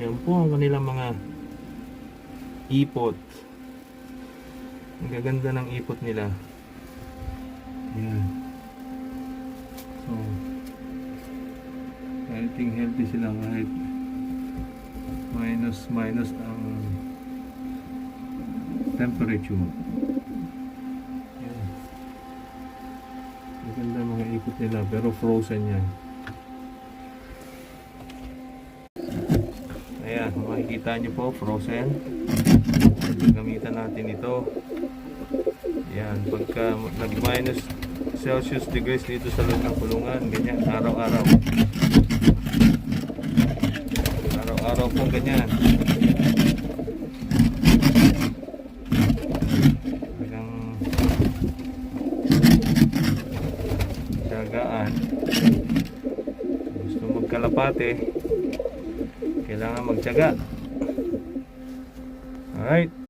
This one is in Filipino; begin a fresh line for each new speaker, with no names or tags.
Yan po ang kanilang mga ipot. Ang gaganda ng ipot nila. Yan. So, healthy sila kahit minus ang temperature. Yan. Maganda mga ipot nila pero frozen yan. Ayan, makikita nyo po, frozen. Gamitan natin ito. Ayan, pagka nag-minus Celsius degrees dito sa loob ng kulungan, ganyan, araw-araw. Araw-araw pong ganyan. Talagang tiyagaan. Gusto magkalapate, kailangan magtiyaga. Alright.